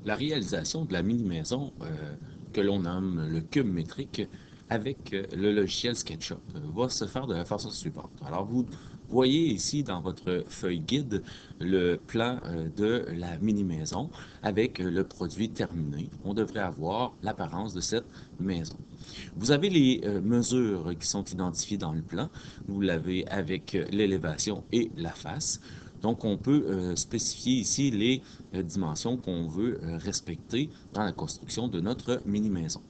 la réalisation de la mini-maison que l'on nomme le cube métrique avec le logiciel SketchUp va se faire de la façon suivante. Alors, vous voyez ici dans votre feuille guide le plan de la mini-maison avec le produit terminé. On devrait avoir l'apparence de cette maison. Vous avez les mesures qui sont identifiées dans le plan. Vous l'avez avec l'élévation et la face. Donc, on peut spécifier ici les dimensions qu'on veut respecter dans la construction de notre mini-maison.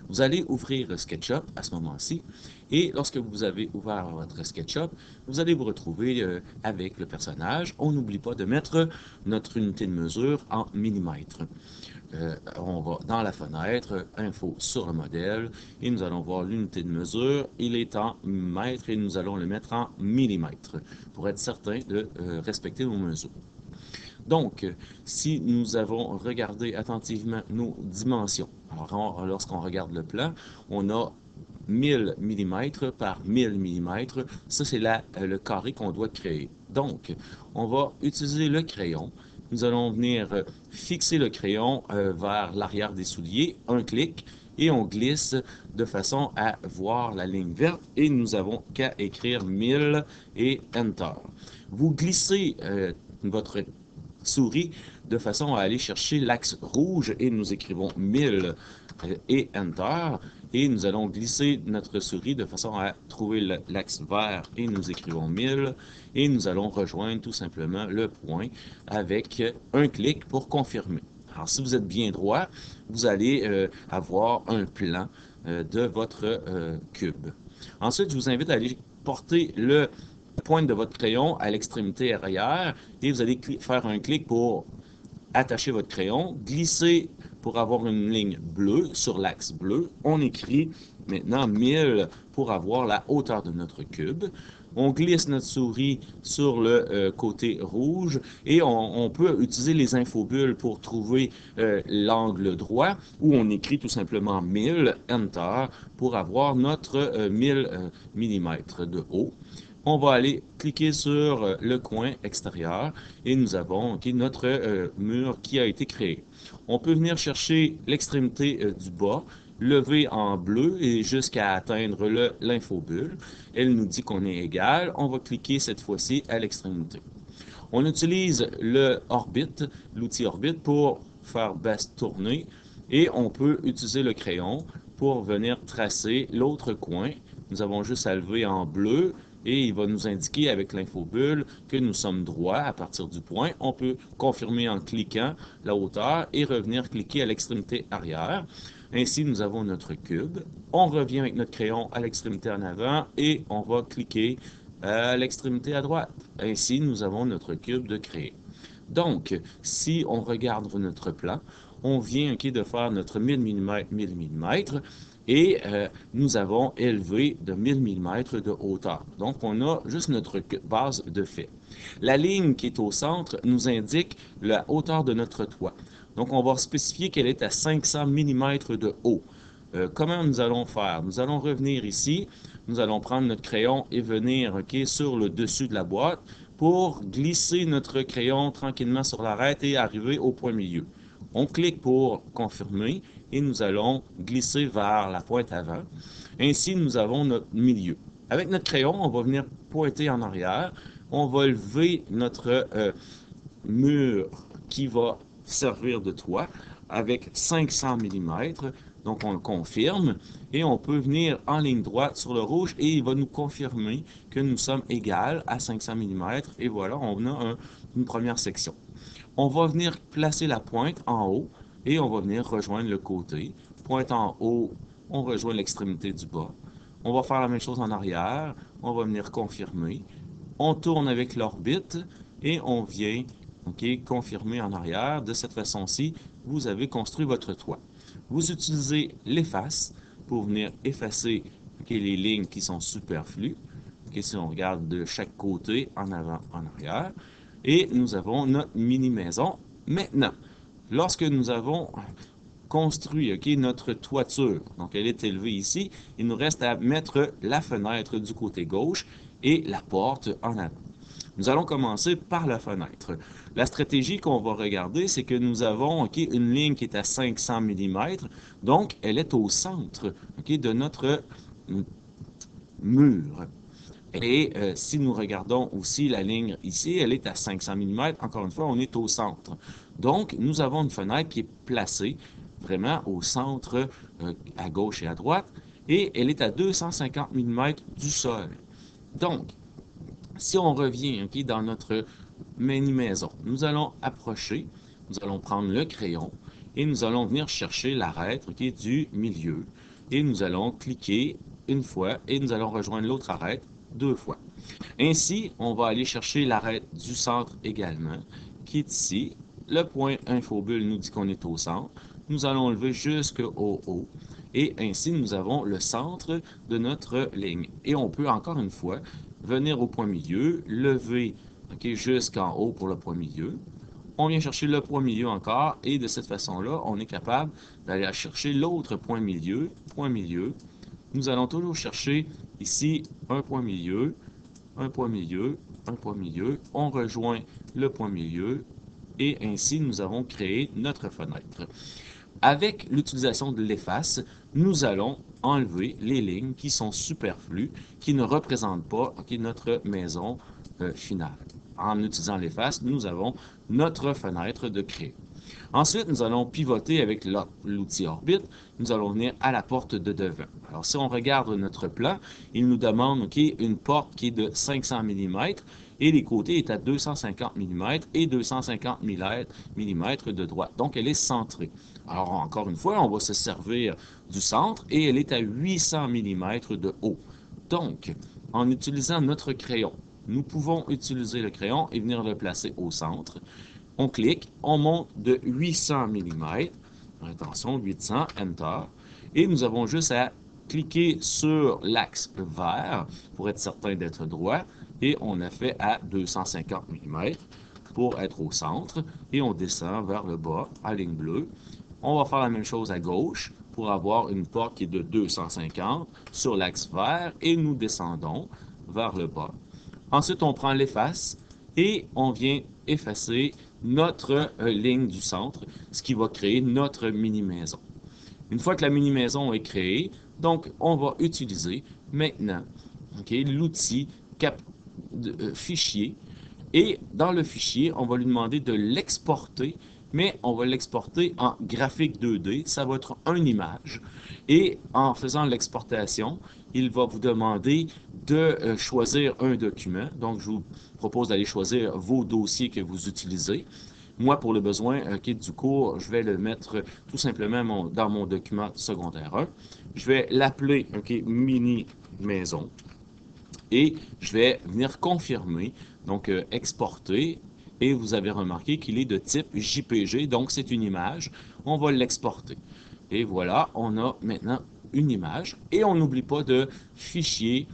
Vous allez ouvrir SketchUp à ce moment-ci et lorsque vous avez ouvert votre SketchUp, vous allez vous retrouver avec le personnage. On n'oublie pas de mettre notre unité de mesure en millimètres. On va dans la fenêtre, info sur le modèle, et nous allons voir l'unité de mesure. Il est en mètres et nous allons le mettre en millimètres pour être certain de respecter nos mesures. Donc, si nous avons regardé attentivement nos dimensions, alors lorsqu'on regarde le plan, on a 1000 mm par 1000 mm. Ça, c'est le carré qu'on doit créer. Donc, on va utiliser le crayon. Nous allons venir fixer le crayon vers l'arrière des souliers, un clic, et on glisse de façon à voir la ligne verte et nous avons qu'à écrire 1000 et Enter. Vous glissez votre souris de façon à aller chercher l'axe rouge et nous écrivons 1000 et Enter. Et nous allons glisser notre souris de façon à trouver l'axe vert et nous écrivons 1000 et nous allons rejoindre tout simplement le point avec un clic pour confirmer. Alors, si vous êtes bien droit, vous allez avoir un plan de votre cube. Ensuite, je vous invite à aller porter le pointe de votre crayon à l'extrémité arrière et vous allez faire un clic pour attacher votre crayon, glisser pour avoir une ligne bleue sur l'axe bleu. On écrit maintenant 1000 pour avoir la hauteur de notre cube. On glisse notre souris sur le côté rouge et on peut utiliser les infobulles pour trouver l'angle droit où on écrit tout simplement 1000, Enter, pour avoir notre 1000 mm de haut. On va aller cliquer sur le coin extérieur et nous avons notre mur qui a été créé. On peut venir chercher l'extrémité du bas, lever en bleu et jusqu'à atteindre l'infobulle. Elle nous dit qu'on est égal. On va cliquer cette fois-ci à l'extrémité. On utilise l'outil orbite pour faire baisse tourner et on peut utiliser le crayon pour venir tracer l'autre coin. Nous avons juste à lever en bleu et il va nous indiquer avec l'infobulle que nous sommes droits à partir du point. On peut confirmer en cliquant la hauteur et revenir cliquer à l'extrémité arrière. Ainsi, nous avons notre cube. On revient avec notre crayon à l'extrémité en avant et on va cliquer à l'extrémité à droite. Ainsi, nous avons notre cube de créer. Donc, si on regarde notre plan, on vient de faire notre 1000 mm, 1000 mm et nous avons élevé de 1000 mm de hauteur. Donc, on a juste notre base de fait. La ligne qui est au centre nous indique la hauteur de notre toit. Donc, on va spécifier qu'elle est à 500 mm de haut. Comment nous allons faire? Nous allons revenir ici, nous allons prendre notre crayon et venir sur le dessus de la boîte pour glisser notre crayon tranquillement sur l'arête et arriver au point milieu. On clique pour confirmer et nous allons glisser vers la pointe avant. Ainsi, nous avons notre milieu. Avec notre crayon, on va venir pointer en arrière. On va lever notre mur qui va servir de toit avec 500 mm. Donc, on le confirme et on peut venir en ligne droite sur le rouge et il va nous confirmer que nous sommes égales à 500 mm. Et voilà, on a une première section. On va venir placer la pointe en haut et on va venir rejoindre le côté. Pointe en haut, on rejoint l'extrémité du bas. On va faire la même chose en arrière. On va venir confirmer. On tourne avec l'orbite et on vient confirmer en arrière. De cette façon-ci, vous avez construit votre toit. Vous utilisez l'efface pour venir effacer les lignes qui sont superflues. Si on regarde de chaque côté, en avant, en arrière. Et nous avons notre mini-maison. Maintenant, lorsque nous avons construit notre toiture, donc elle est élevée ici, il nous reste à mettre la fenêtre du côté gauche et la porte en avant. Nous allons commencer par la fenêtre. La stratégie qu'on va regarder, c'est que nous avons une ligne qui est à 500 mm, donc elle est au centre de notre mur. Et si nous regardons aussi la ligne ici, elle est à 500 mm. Encore une fois, on est au centre. Donc, nous avons une fenêtre qui est placée vraiment au centre, à gauche et à droite, et elle est à 250 mm du sol. Donc, si on revient dans notre mini-maison, nous allons approcher, nous allons prendre le crayon, et nous allons venir chercher l'arête du milieu. Et nous allons cliquer une fois, et nous allons rejoindre l'autre arête deux fois. Ainsi, on va aller chercher l'arête du centre également, qui est ici. Le point infobulle nous dit qu'on est au centre. Nous allons lever jusqu'au haut. Et ainsi, nous avons le centre de notre ligne. Et on peut encore une fois venir au point milieu, lever jusqu'en haut pour le point milieu. On vient chercher le point milieu encore, et de cette façon-là, on est capable d'aller chercher l'autre point milieu, point milieu. Nous allons toujours chercher ici un point milieu, un point milieu, un point milieu. On rejoint le point milieu, et ainsi nous avons créé notre fenêtre. Avec l'utilisation de l'efface, nous allons enlever les lignes qui sont superflues, qui ne représentent pas notre maison finale. En utilisant l'efface, nous avons notre fenêtre de créer. Ensuite, nous allons pivoter avec l'outil Orbit. Nous allons venir à la porte de devant. Alors, si on regarde notre plan, il nous demande une porte qui est de 500 mm et les côtés est à 250 mm et 250 mm de droite. Donc, elle est centrée. Alors, encore une fois, on va se servir du centre et elle est à 800 mm de haut. Donc, en utilisant notre crayon, nous pouvons utiliser le crayon et venir le placer au centre. On clique, on monte de 800 mm, attention, 800, Enter, et nous avons juste à cliquer sur l'axe vert pour être certain d'être droit, et on a fait à 250 mm pour être au centre, et on descend vers le bas, à ligne bleue. On va faire la même chose à gauche pour avoir une porte qui est de 250 sur l'axe vert, et nous descendons vers le bas. Ensuite, on prend l'efface, et on vient effacer notre ligne du centre, ce qui va créer notre mini-maison. Une fois que la mini-maison est créée, donc on va utiliser maintenant l'outil fichier. Et dans le fichier, on va lui demander de l'exporter, mais on va l'exporter en graphique 2D. Ça va être une image. Et en faisant l'exportation, il va vous demander de choisir un document. Donc, je vous propose d'aller choisir vos dossiers que vous utilisez. Moi, pour le besoin du cours, je vais le mettre tout simplement dans mon document secondaire 1. Je vais l'appeler mini maison et je vais venir confirmer, donc exporter. Et vous avez remarqué qu'il est de type JPG, donc c'est une image. On va l'exporter. Et voilà, on a maintenant une image. Et on n'oublie pas de fichier,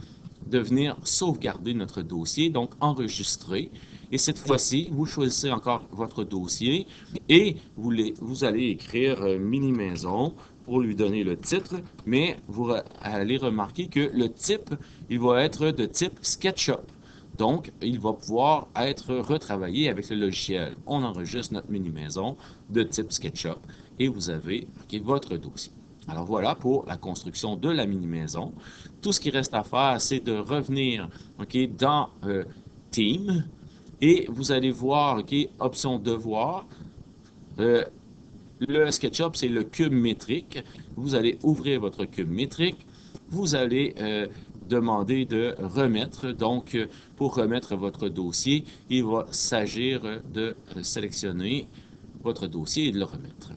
de venir sauvegarder notre dossier, donc enregistrer. Et cette fois-ci, vous choisissez encore votre dossier et vous allez écrire mini maison pour lui donner le titre, mais vous allez remarquer que le type, il va être de type SketchUp. Donc, il va pouvoir être retravaillé avec le logiciel. On enregistre notre mini-maison de type SketchUp et vous avez votre dossier. Alors voilà pour la construction de la mini-maison. Tout ce qui reste à faire, c'est de revenir dans Team et vous allez voir, option devoir. Le SketchUp, c'est le cube métrique. Vous allez ouvrir votre cube métrique. Vous allez demander de remettre. Donc, pour remettre votre dossier, il va s'agir de sélectionner votre dossier et de le remettre.